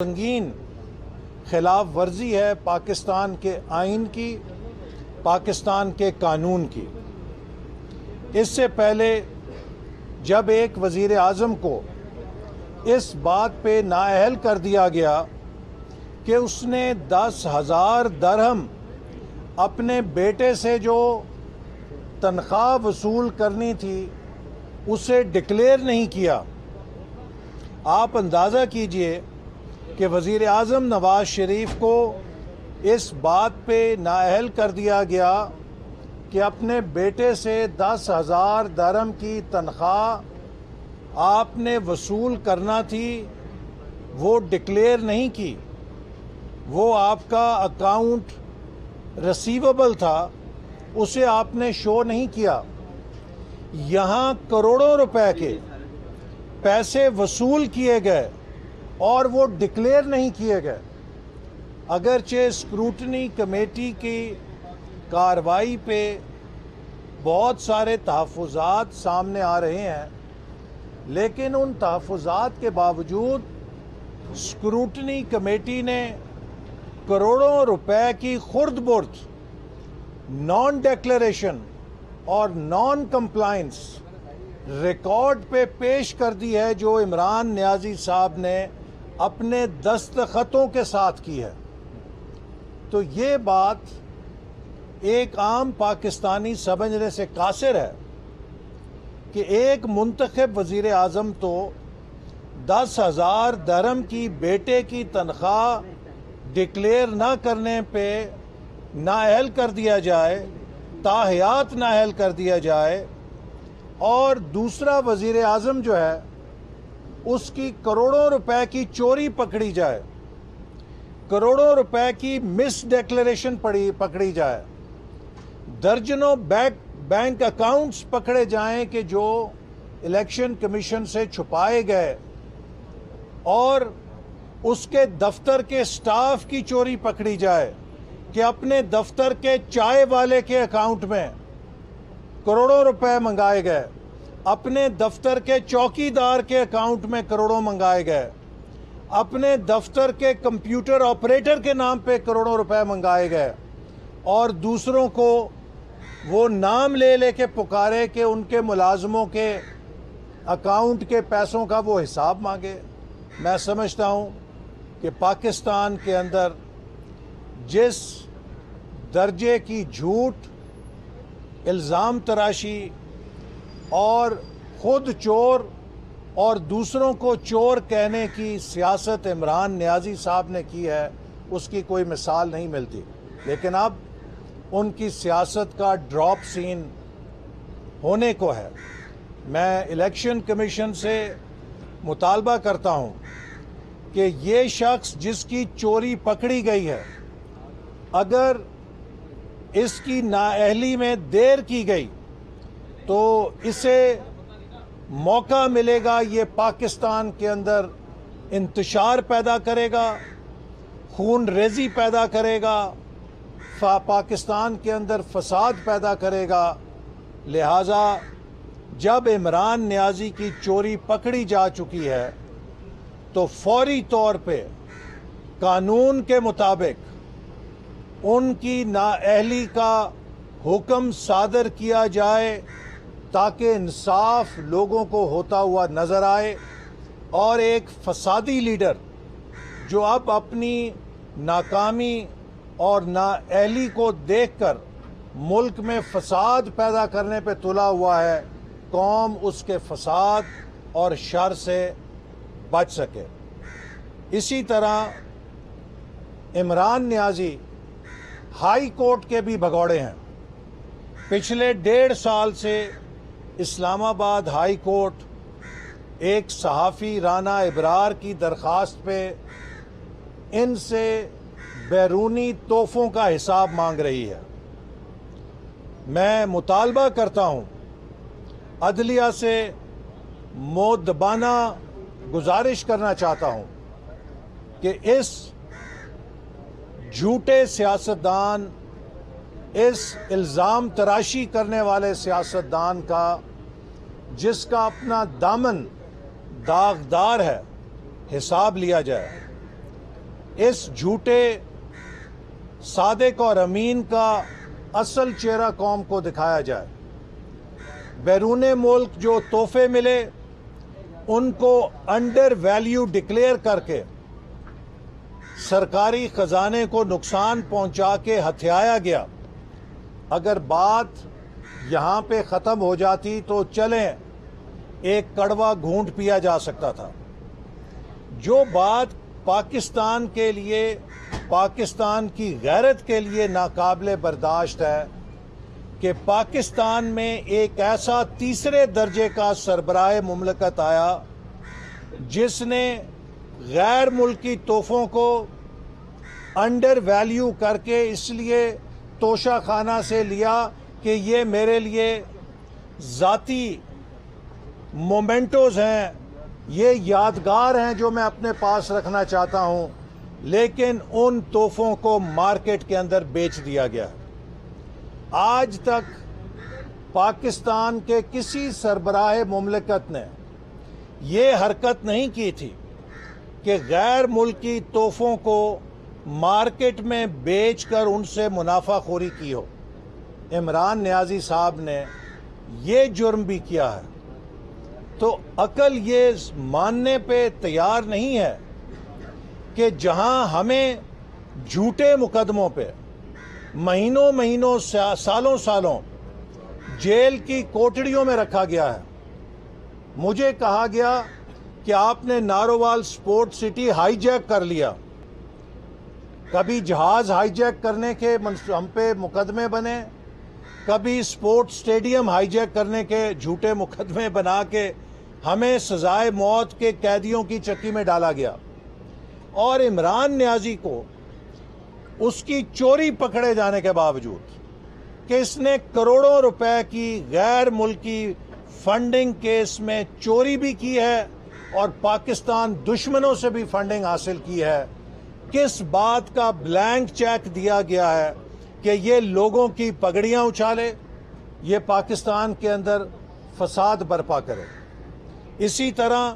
संगीन खिलाफ वर्जी है पाकिस्तान के आइन की, पाकिस्तान के कानून की। इससे पहले जब एक वज़ीर आज़म को इस बात पे नाअहल कर दिया गया कि उसने 10,000 दरहम अपने बेटे से जो तनख्वाह वसूल करनी थी उसे डिक्लेयर नहीं किया। आप अंदाज़ा कीजिए कि वज़ीर आज़म नवाज़ शरीफ को इस बात पे नाअहल कर दिया गया कि अपने बेटे से 10,000 दरहम की तनख्वाह आपने वसूल करना थी, वो डिक्लेयर नहीं की। वो आपका अकाउंट रिसीवेबल था, उसे आपने शो नहीं किया। यहाँ करोड़ों रुपए के पैसे वसूल किए गए और वो डिक्लेयर नहीं किए गए। अगरचे स्क्रूटनी कमेटी की कार्रवाई पे बहुत सारे तहफ़्फ़ुज़ात सामने आ रहे हैं, लेकिन उन तहफ़्फ़ुज़ात के बावजूद स्क्रूटनी कमेटी ने करोड़ों रुपए की खुर्द बुर्द नॉन डिक्लेरेशन और नॉन कंप्लायंस रिकॉर्ड पे पेश कर दी है, जो इमरान नियाज़ी साहब ने अपने दस्तखतों के साथ की है। तो ये बात एक आम पाकिस्तानी समझने से कासिर है कि एक मुंतखब वज़ीर आज़म तो 10,000 दरहम की बेटे की तनख्वाह डिक्लेयर ना करने पे नाअहल कर दिया जाए, ताहयात नाअहल कर दिया जाए, और दूसरा वज़ीर आज़म जो है उसकी करोड़ों रुपए की चोरी पकड़ी जाए, करोड़ों रुपए की मिस डिक्लेरेशन पकड़ी जाए, दर्जनों बैंक अकाउंट्स पकड़े जाएं कि जो इलेक्शन कमीशन से छुपाए गए, और उसके दफ्तर के स्टाफ की चोरी पकड़ी जाए कि अपने दफ्तर के चाय वाले के अकाउंट में करोड़ों रुपए मंगाए गए, अपने दफ्तर के चौकीदार के अकाउंट में करोड़ों मंगाए गए, अपने दफ्तर के कंप्यूटर ऑपरेटर के नाम पे करोड़ों रुपए मंगाए गए, और दूसरों को वो नाम ले लेके पुकारे कि उनके मुलाजमों के अकाउंट के पैसों का वो हिसाब मांगे। मैं समझता हूँ कि पाकिस्तान के अंदर जिस दर्जे की झूठ, इल्ज़ाम तराशी और ख़ुद चोर और दूसरों को चोर कहने की सियासत इमरान नियाज़ी साहब ने की है, उसकी कोई मिसाल नहीं मिलती। लेकिन अब उनकी सियासत का ड्रॉप सीन होने को है। मैं इलेक्शन कमीशन से मुतालबा करता हूँ कि ये शख्स जिसकी चोरी पकड़ी गई है, अगर इसकी नाअहली में देर की गई तो इसे मौका मिलेगा, ये पाकिस्तान के अंदर इंतशार पैदा करेगा, खून रेज़ी पैदा करेगा, पाकिस्तान के अंदर फसाद पैदा करेगा। लिहाजा जब इमरान नियाज़ी की चोरी पकड़ी जा चुकी है तो फौरी तौर पे कानून के मुताबिक उनकी नाअहली का हुक्म सादर किया जाए ताकि इंसाफ लोगों को होता हुआ नज़र आए, और एक फसादी लीडर जो अब अपनी नाकामी और नाअहली को देखकर मुल्क में फसाद पैदा करने पे तुला हुआ है, कौम उसके फसाद और शर से बच सके। इसी तरह इमरान नियाज़ी हाई कोर्ट के भी भगौड़े हैं। पिछले 1.5 साल से इस्लामाबाद हाई कोर्ट एक सहाफ़ी राना इब्रार की दरख्वास्त पे इनसे बैरूनी तोहफ़ों का हिसाब मांग रही है। मैं मुतालबा करता हूँ, अदलिया से मोदबाना गुजारिश करना चाहता हूँ कि इस झूठे सियासतदान, इस इल्ज़ाम तराशी करने वाले सियासतदान का, जिसका अपना दामन दागदार है, हिसाब लिया जाए। اس جھوٹے صادق اور امین کا اصل چہرہ قوم کو دکھایا جائے۔ بیرون ملک جو تحفے ملے ان کو انڈر ویلیو ڈکلیئر کر کے سرکاری خزانے کو نقصان پہنچا کے ہتھیایا گیا۔ اگر بات یہاں پہ ختم ہو جاتی تو چلیں ایک کڑوا گھونٹ پیا جا سکتا تھا۔ جو بات پاکستان کے لیے، پاکستان کی غیرت کے لیے ناقابل برداشت ہے کہ پاکستان میں ایک ایسا تیسرے درجے کا سربراہ مملکت آیا جس نے غیر ملکی تحفوں کو انڈر ویلیو کر کے اس لیے توشہ خانہ سے لیا کہ یہ میرے لیے ذاتی مومنٹوز ہیں، یہ یادگار ہیں جو میں اپنے پاس رکھنا چاہتا ہوں، لیکن ان تحفوں کو مارکیٹ کے اندر بیچ دیا گیا۔ آج تک پاکستان کے کسی سربراہ مملکت نے یہ حرکت نہیں کی تھی کہ غیر ملکی تحفوں کو مارکیٹ میں بیچ کر ان سے منافع خوری کی ہو۔ عمران نیازی صاحب نے یہ جرم بھی کیا ہے، تو عقل یہ ماننے پہ تیار نہیں ہے کہ جہاں ہمیں جھوٹے مقدموں پہ مہینوں سالوں جیل کی کوٹڑیوں میں رکھا گیا ہے۔ مجھے کہا گیا کہ آپ نے Narowal support city high Jack کر لیا۔ کبھی جہاز ہائی جیک کرنے کے ہم پہ مقدمے بنے، کبھی سپورٹ سٹیڈیم ہائی جیک کرنے کے جھوٹے مقدمے بنا کے ہمیں سزائے موت کے قیدیوں کی چکی میں ڈالا گیا، اور عمران نیازی کو اس کی چوری پکڑے جانے کے باوجود کہ اس نے کروڑوں روپے کی غیر ملکی فنڈنگ کیس میں چوری بھی کی ہے اور پاکستان دشمنوں سے بھی فنڈنگ حاصل کی ہے، کس بات کا بلینک چیک دیا گیا ہے کہ یہ لوگوں کی پگڑیاں اچھالے، یہ پاکستان کے اندر فساد برپا کرے۔ اسی طرح